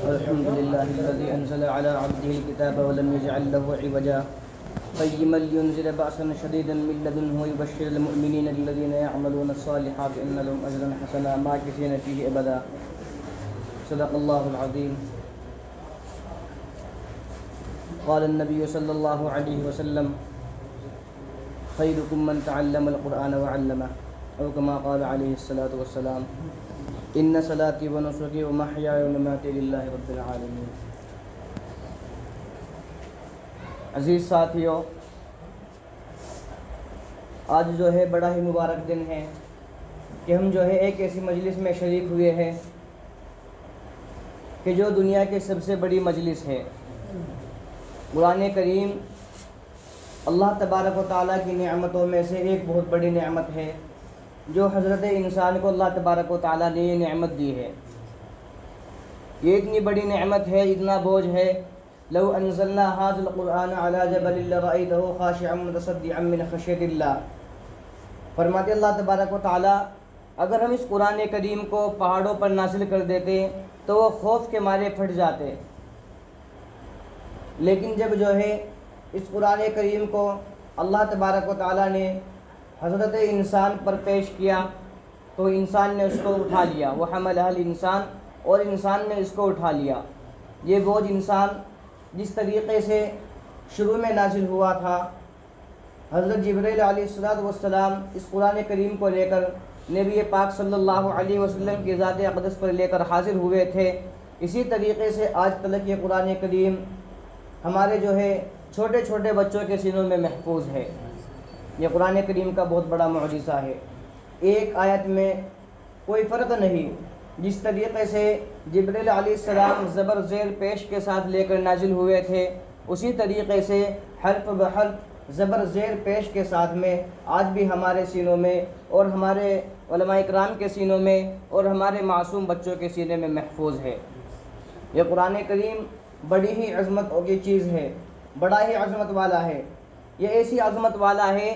अल्हम्दुलिल्लाहिल्लज़ी अंज़ला अला अब्दिहिल किताब व लम यजअल लहू इवजा क़य्यिमन लियुनज़िर बअसन शदीदन मिन लदुन्हु व युबश्शिरल मुअमिनीन अल्लज़ीना यअमलूनस सालिहाति अन्न लहुम अजरन हसना माकिसीन फ़ीहि अबदा। सदक़ल्लाहुल अज़ीम। क़ाल नबी सल्लल्लाहु अलैहि वसल्लम खैरुकुम मन तअल्लमल क़ुरआन व अल्लमह औ कमा क़ाल अलैहिस्सलातु वस्सलाम। इन्ना सलाती व नुसुकी व महयाय व ममाती लिल्लाहि रब्बिल आलमीन। अज़ीज़ साथियों, आज जो है बड़ा ही मुबारक दिन है कि हम जो है एक ऐसी मजलिस में शरीक हुए हैं कि जो दुनिया की सबसे बड़ी मजलिस है। कुरान करीम अल्लाह तबारक व तआला की नेमतों में से एक बहुत बड़ी नेमत है जो हज़रत इंसान को अल्लाह तबारक व तआला ने ये नेमत दी है। ये इतनी बड़ी नेमत है, इतना बोझ है। लौ अनज़लना हाज़िल क़ुरआन अला जबलिन लरअयतहु ख़ाशिअन मुतसद्दिअन मिन ख़श्यतिल्लाह। फरमाते अल्लाह तबारक व तआला, अगर हम इस कुरान करीम को पहाड़ों पर नाज़िल कर देते तो वो खौफ के मारे फट जाते। लेकिन जब जो है इस कुरान करीम को अल्लाह तबारक व तआला ने हज़रत इंसान पर पेश किया तो इंसान ने उसको उठा लिया। वह हमलहल इंसान, और इंसान ने इसको उठा लिया। ये बोझ इंसान जिस तरीक़े से शुरू में नाजिल हुआ था, हज़रत जिब्रील अलैहिस्सलाम इस कुरान करीम को लेकर नबी पाक सल्लल्लाहु अलैहि वसल्लम की ज़ात अक़दस पर लेकर हाजिर हुए थे, इसी तरीक़े से आज तक ये कुरान करीम हमारे जो है छोटे छोटे बच्चों के सीनों में महफूज है। ये कुरान करीम का बहुत बड़ा मुअजिज़ा है। एक आयत में कोई फ़र्क नहीं। जिस तरीक़े से जिब्रील अलैहिस्सलाम ज़बर ज़ेर पेश के साथ लेकर नाजिल हुए थे, उसी तरीक़े से हर्फ ब हर्फ ज़बर ज़ेर पेश के साथ में आज भी हमारे सीनों में और हमारे उलमा इकराम के सीनों में और हमारे मासूम बच्चों के सीने में महफूज है। यह कुरान करीम बड़ी ही अज़मतों की चीज़ है, बड़ा ही अज़मत वाला है। ये ऐसी अज़मत वाला है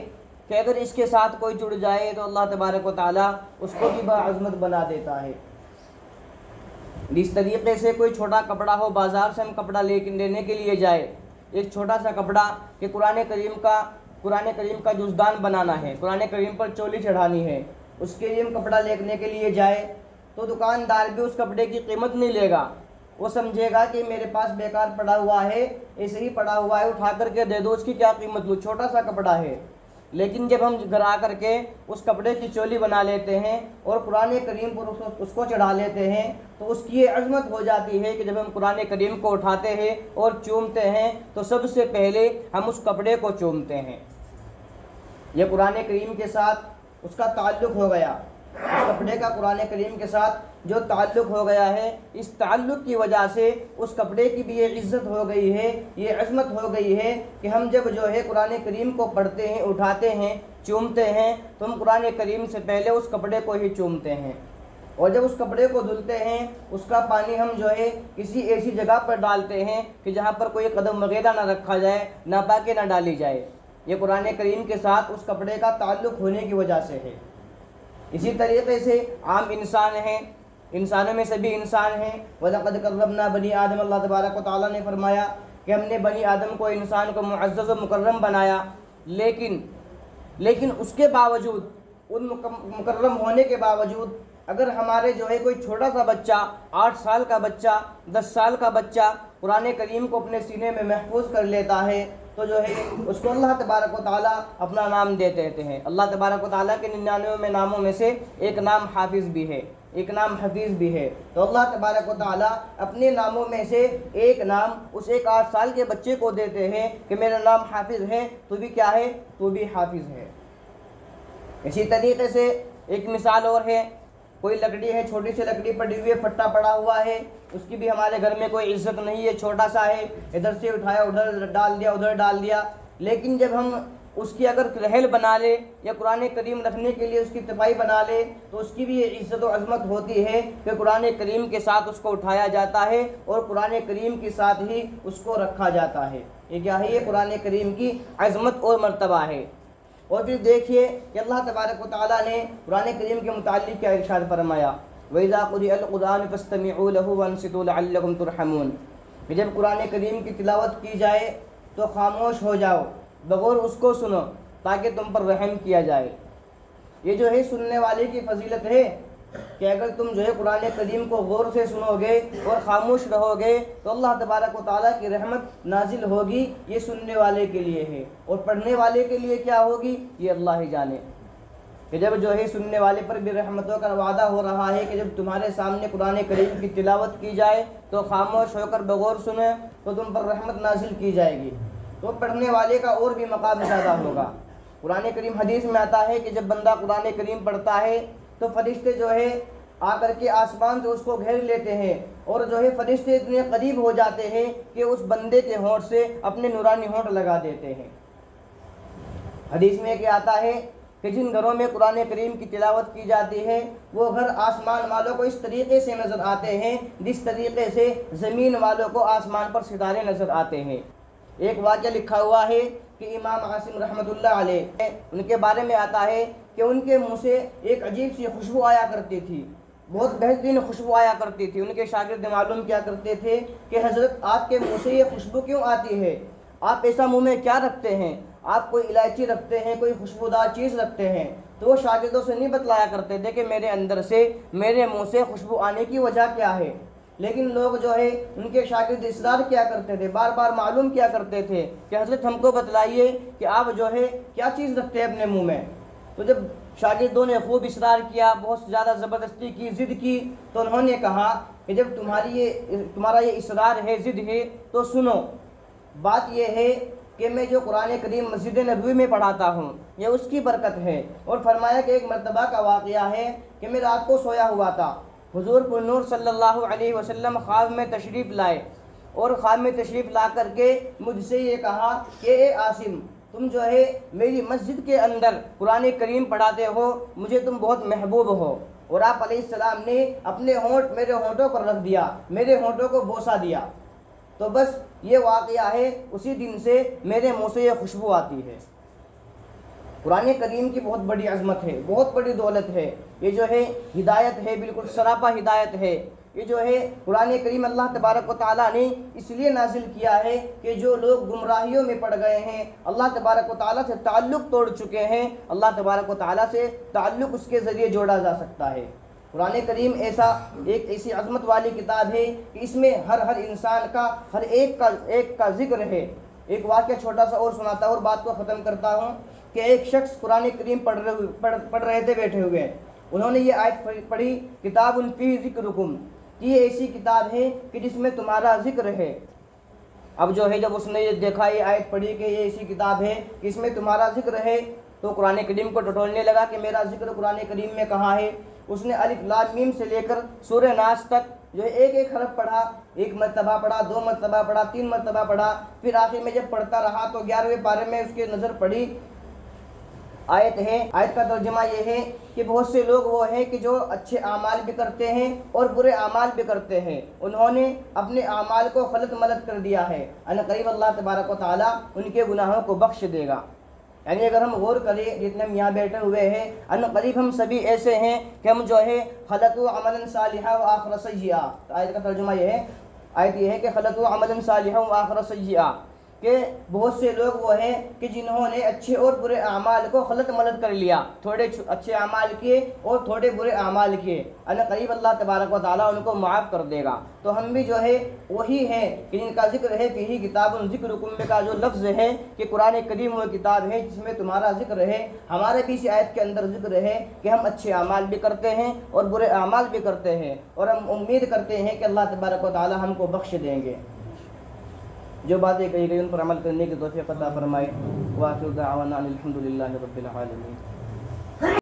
कि अगर इसके साथ कोई जुड़ जाए तो अल्लाह तबारक व तआला उसको भी बाअज़मत बना देता है। इस तरीक़े से कोई छोटा कपड़ा हो, बाज़ार से हम कपड़ा लेने के लिए जाए, एक छोटा सा कपड़ा कि कुरान करीम का जुज़दान बनाना है, कुरान करीम पर चोली चढ़ानी है, उसके लिए हम कपड़ा लेने के लिए जाए तो दुकानदार भी उस कपड़े की कीमत नहीं लेगा। वो समझेगा कि मेरे पास बेकार पड़ा हुआ है, ऐसे ही पड़ा हुआ है, उठा करके दे दो, उसकी क्या कीमत लूँ, छोटा सा कपड़ा है। लेकिन जब हम घर आ करके उस कपड़े की चोली बना लेते हैं और कुरान करीम पर उसको चढ़ा लेते हैं तो उसकी ये अज़मत हो जाती है कि जब हम कुरान करीम को उठाते हैं और चूमते हैं तो सबसे पहले हम उस कपड़े को चूमते हैं। यह कुरान करीम के साथ उसका ताल्लुक़ हो गया। उस कपड़े का कुरान करीम के साथ जो ताल्लुक़ हो गया है, इस ताल्लुक़ की वजह से उस कपड़े की भी ये इज़्ज़त हो गई है, ये अज़मत हो गई है कि हम जब जो है कुरान करीम को पढ़ते हैं, उठाते हैं, चूमते हैं तो हम कुरान करीम से पहले उस कपड़े को ही चूमते हैं। और जब उस कपड़े को धुलते हैं, उसका पानी हम जो है किसी ऐसी जगह पर डालते हैं कि जहाँ पर कोई कदम वगैरह ना रखा जाए, नापाकी ना डाली जाए। ये कुरान करीम के साथ उस कपड़े का ताल्लुक़ होने की वजह से है। इसी तरीक़े से आम इंसान हैं, इंसानों में सभी इंसान हैं। वलक़द कर्रमना बनी आदम, अल्लाह तबारक व तआला ने फरमाया कि हमने बनी आदम को, इंसान को मुअज़्ज़ज़ व मुकर्रम बनाया। लेकिन उसके बावजूद, उन मुकर्रम होने के बावजूद अगर हमारे जो है कोई छोटा सा बच्चा, 8 साल का बच्चा, 10 साल का बच्चा कुरान करीम को अपने सीने में महफूज कर लेता है तो जो है उसको अल्लाह तबारक व तआला अपना नाम दे देते हैं। अल्लाह तबारक व तआला के 99 नामों में से एक नाम हाफिज़ भी है, एक नाम हफीज़ भी है। तो अल्लाह तबारक व तआला अपने नामों में से एक नाम उस एक 8 साल के बच्चे को देते हैं कि मेरा नाम हाफिज़ है, तो भी क्या है, तो भी हाफिज़ है। इसी तरीके से एक मिसाल और है, कोई लकड़ी है, छोटी सी लकड़ी पड़ी हुई है, फट्टा पड़ा हुआ है, उसकी भी हमारे घर में कोई इज्जत नहीं है, छोटा सा है, इधर से उठाया उधर डाल दिया, उधर डाल दिया। लेकिन जब हम उसकी अगर रहल बना ले या कुरान करीम रखने के लिए उसकी तिपाई बना ले तो उसकी भी इज़्ज़त और अज़मत होती है कि कुरान करीम के साथ उसको उठाया जाता है और कुरान करीम के साथ ही उसको रखा जाता है। ये क्या है, ये कुरान करीम की अज़मत और मर्तबा है। और फिर देखिए कि अल्लाह तबारक व तआला ने कुरान करीम के मुताल्लिक़ क्या इरशाद फरमाया वइज़ा क़ुरिअल क़ुरआन फ़स्तमिऊ लहू वअनसितू लअल्लकुम तुरहमून, कि जब कुरान करीम की तिलावत की जाए तो खामोश हो जाओ, बगौर उसको सुनो ताकि तुम पर रहम किया जाए। ये जो है सुनने वाले की फजीलत है कि अगर तुम जो है कुरान करीम को गौर से सुनोगे और ख़ामोश रहोगे तो अल्लाह तबारक व तआला की रहमत नाजिल होगी। ये सुनने वाले के लिए है, और पढ़ने वाले के लिए क्या होगी ये अल्लाह ही जाने। कि जब जो है सुनने वाले पर भी रहमतों का वादा हो रहा है कि जब तुम्हारे सामने कुरान करीम की तिलावत की जाए तो खामोश होकर बगौर सुने तो तुम पर रहमत नाजिल की जाएगी, तो पढ़ने वाले का और भी मकाम ज़्यादा होगा। कुरान करीम हदीस में आता है कि जब बंदा कुरान करीम पढ़ता है तो फरिश्ते जो है आकर के आसमान से उसको घेर लेते हैं, और जो है फरिश्ते इतने करीब हो जाते हैं कि उस बंदे के होंठ से अपने नूरानी होंठ लगा देते हैं। हदीस में क्या आता है कि जिन घरों में कुरान करीम की तिलावत की जाती है वो घर आसमान वालों को इस तरीके से नज़र आते हैं जिस तरीके से ज़मीन वालों को आसमान पर सितारे नज़र आते हैं। एक वाक़या लिखा हुआ है कि इमाम आसिम रहमतुल्लाह अलैह, उनके बारे में आता है कि उनके मुँह से एक अजीब सी खुशबू आया करती थी, बहुत बेहतरीन खुशबू आया करती थी। उनके शागिर्द मालूम क्या करते थे कि हज़रत आपके मुँह से ये खुशबू क्यों आती है, आप ऐसा मुँह में क्या रखते हैं, आप कोई इलायची रखते हैं, कोई खुशबूदार चीज़ रखते हैं। तो वो शागिर्दों से नहीं बतलाया करते थे कि मेरे अंदर से, मेरे मुँह से खुशबू आने की वजह क्या है, लेकिन लोग जो है उनके शागिर्द इसरार क्या करते थे, बार बार मालूम क्या करते थे कि हज़रत हमको बतलाइए कि आप जो है क्या चीज़ रखते हैं अपने मुँह में। तो जब शागिर्दों ने खूब इसरार किया, बहुत ज़्यादा ज़बरदस्ती की, ज़िद की, तो उन्होंने कहा कि जब तुम्हारा ये इसरार है, ज़िद है, तो सुनो, बात यह है कि मैं जो कुरान करीम मस्जिद नबवी में पढ़ाता हूँ ये उसकी बरकत है। और फरमाया कि एक मरतबा का वाक़या है कि मैं रात को सोया हुआ था, हुज़ूर पुरनूर सल्लल्लाहु अलैहि वसल्लम ख्वाब में तशरीफ़ लाए, और ख्वाब में तशरीफ़ ला करके मुझसे ये कहा कि ए आसिम, तुम जो है मेरी मस्जिद के अंदर कुरान करीम पढ़ाते हो, मुझे तुम बहुत महबूब हो। और आप अलैहिस्सलाम ने अपने होंठ मेरे होंठों पर रख दिया, मेरे होंठों को बोसा दिया। तो बस ये वाक़या है, उसी दिन से मेरे मुँह से ये खुशबू आती है। कुरान करीम की बहुत बड़ी अज़मत है, बहुत बड़ी दौलत है। ये जो है हिदायत है, बिल्कुल सरापा हिदायत है। ये जो है कुरान करीम अल्लाह तबारक व तआला ने इसलिए नाजिल किया है कि जो लोग गुमराहियों में पड़ गए हैं, अल्लाह तबारक व तआला से ताल्लुक़ तोड़ चुके हैं, अल्लाह तबारक व तआला से ताल्लुक़ उसके ज़रिए जोड़ा जा सकता है। कुरान करीम ऐसी अज़मत वाली किताब है कि इसमें हर इंसान का, हर एक का ज़िक्र है। एक वाक़या छोटा सा और सुनाता हूँ और बात को ख़त्म करता हूँ कि एक शख्स कुरान करीम पढ़ रहे थे बैठे हुए, उन्होंने ये आयत पढ़ी, किताबुन फीही ज़िक्रुकुम, कि ये ऐसी किताब है कि जिसमें तुम्हारा ज़िक्र है। अब जो है जब उसने ये देखा, ये आयत पढ़ी कि ये ऐसी किताब है कि इसमें तुम्हारा ज़िक्र है, तो कुरान करीम को टटोलने लगा कि मेरा ज़िक्र कुरान करीम में कहाँ है। उसने अलिफ लाम मीम से लेकर सूरह नास तक जो है एक हरफ पढ़ा, एक मरतबा पढ़ा, 2 मरतबा पढ़ा, 3 मरतबा पढ़ा। फिर आखिर में जब पढ़ता रहा तो 11वें पारे में उसकी नज़र पड़ी, आयत है। आयत का तर्जुमा ये है कि बहुत से लोग वो हैं कि जो अच्छे आमाल भी करते हैं और बुरे आमाल भी करते हैं, उन्होंने अपने आमाल को गलत मलत कर दिया है। अनक़रीब अल्लाह तबारक व तआला उनके गुनाहों को बख्श देगा। यानी अगर हम गौर करें, जितने हम यहाँ बैठे हुए हैं, अनक़रीब हम सभी ऐसे हैं कि हम जो है खलक़ू अमलन सालिहा व आखिर सय्यिआ। तो आयत का तर्जुमा ये है, आयत ये है कि खलक़ू अमलन सालिहा व आखिर सय्यिआ, कि बहुत से लोग वो हैं कि जिन्होंने अच्छे और बुरे आमाल को गलत मलत कर लिया, थोड़े अच्छे आमाल किए और थोड़े बुरे आमाल किए। अनक़रीब अल्लाह तबारक व तआला उनको माफ़ कर देगा। तो हम भी जो है वही हैं कि जिनका जिक्र है कि ही किताबुन ज़िक्रुकुम में का जो लफ्ज़ है कि कुरान करीम वो किताब है जिसमें तुम्हारा जिक्र है। हमारे भी इस आयत के अंदर जिक्र है कि हम अच्छे आमाल भी करते हैं और बुरे आमाल भी करते हैं, और हम उम्मीद करते हैं कि अल्लाह तबारक व तआला हमको बख्श देंगे। जो बातें कही गई उन पर अमल करने की तौफ़ीक़ अता फ़रमाए। व आखिर दाअवाना अनिल हम्दुलिल्लाहि रब्बिल आलमीन।